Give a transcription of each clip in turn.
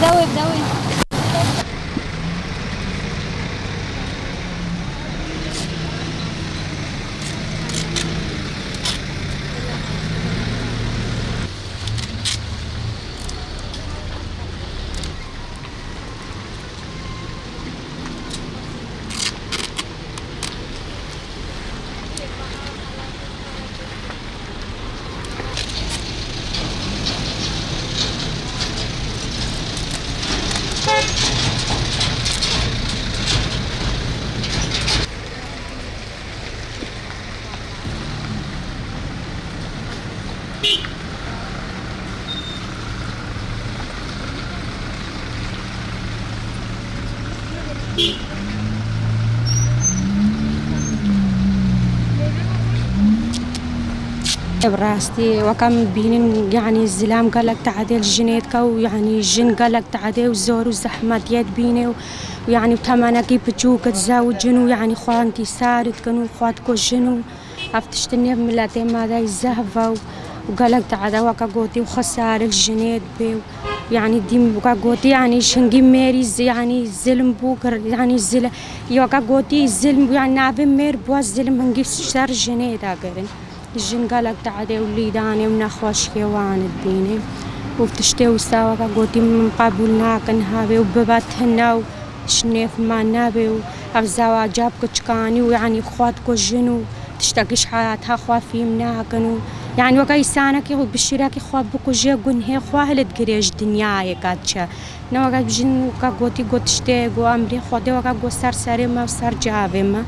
بدوي بدوي. براستي وكم بينن يعني الزلام قالك تعديل جنيتك ويعني الجن قالك تعديل والزور والزحمة ديت بيني ويعني بتمانا كيف بتجوك تزاوج جنو يعني خوانتي سارت كانوا خواتكو جنو عفتشتني بملاتين ماذا الزهفة وقالك تعديل وكا قوتي وخسار الجنيت بيو يعني ديم وكا قوتي يعني شنقي ميري يعني الزلم بوكر يعني الزلم يوكا قوتي الزلم يعني نعبي مير بوا الزلم هنقي شتار الجنيت هاكرن الجن قالك تعدي وليداني ونخوش كيوان بيني وبتشتي وساوا قوتي من قبولنا كنهابي وبباتهنا وشنيف ما نابي وأفزاوا جاب كتشكاني ويعني خواتكو الجنو تشتاقش حياتها خوا في منها كانوا يعني وكاي سانك بالشراكي خوا بكو جي قنهي خوا هلت قريج دنياي كاتشا نوا قال بجن قوتي قوتشتي قو أمري خواتي وكا قو سار ساري ما وسار جابي ما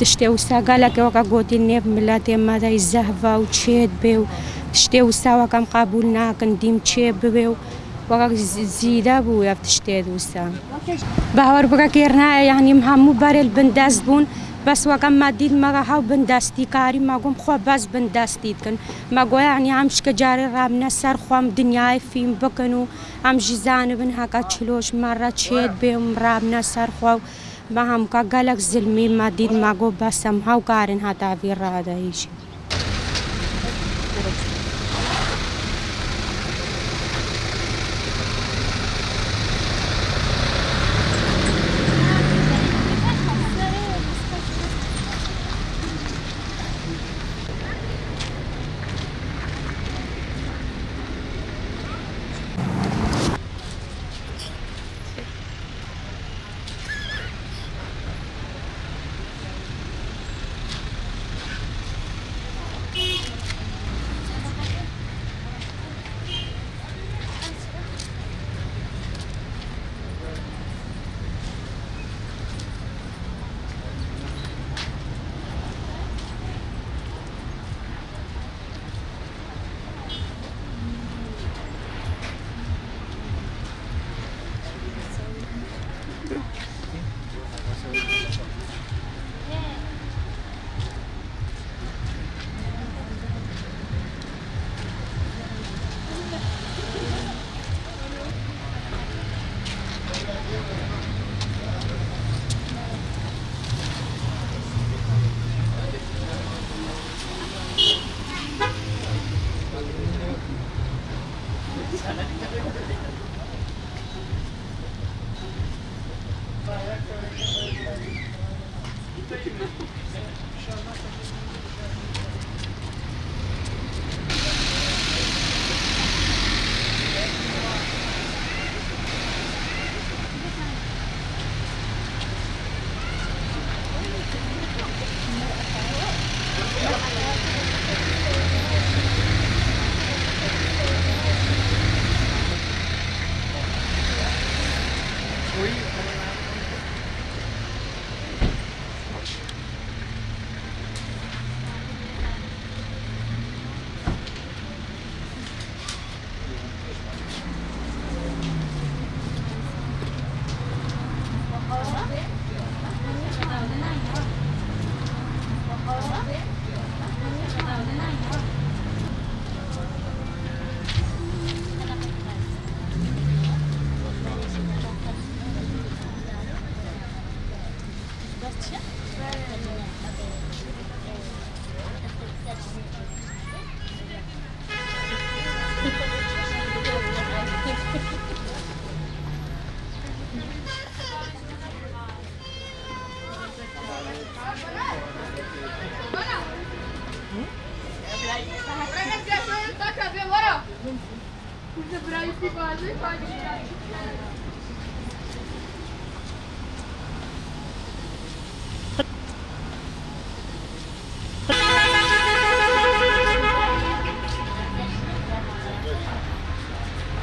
تشتي وسا قالك وكا قوتي النيف ملاتي ماذا الزهفة وتشيد بيو تشتي وسا وكا مقابلنا كنديم تشيب بيو وكا زيدا بويا بتشتي وسا بهور بكا كيرنا يعني مهمو باري البنداز بون بس وكا ما ديد ما راحو بنداستي كاري ما قوم خوا باز بنداستي كن ما قو يعني عمش كجاري رابنا سار خوام دنياي فيم بكنو عم جزانبن هكا تشلوش مرة تشيد بيو مرابنا سار خوا ما هم قالك زلمي ما ديد ما جو بسم هاو كارن هذا في هذا إيش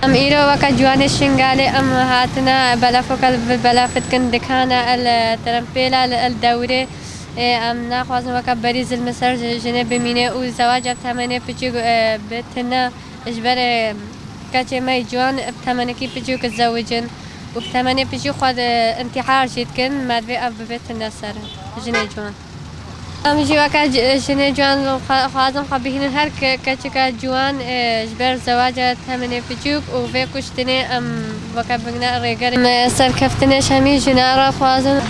ام ایرو وقت جوان شنگاله ام هاتنا بلافت کن دکانه الترمپیلا الدوره ام ناخوازن وقت بریز المسر جنه بمینه و زواج بتمنه پیچو بتنا اجبر کچه می جوان بتمنه کی پیچو که زوجن و بتمنه پیچو خود انتحار شد کن مدوی اب بتنا سر جنه جوان ام جی وقت جنه جوان خوازم خبیهن هر کچه که جوان اجبر زواج تمنه پیچو و في کشتنه ام وقت بگنا ریگر سر کفتنه شمی جنه را خوازم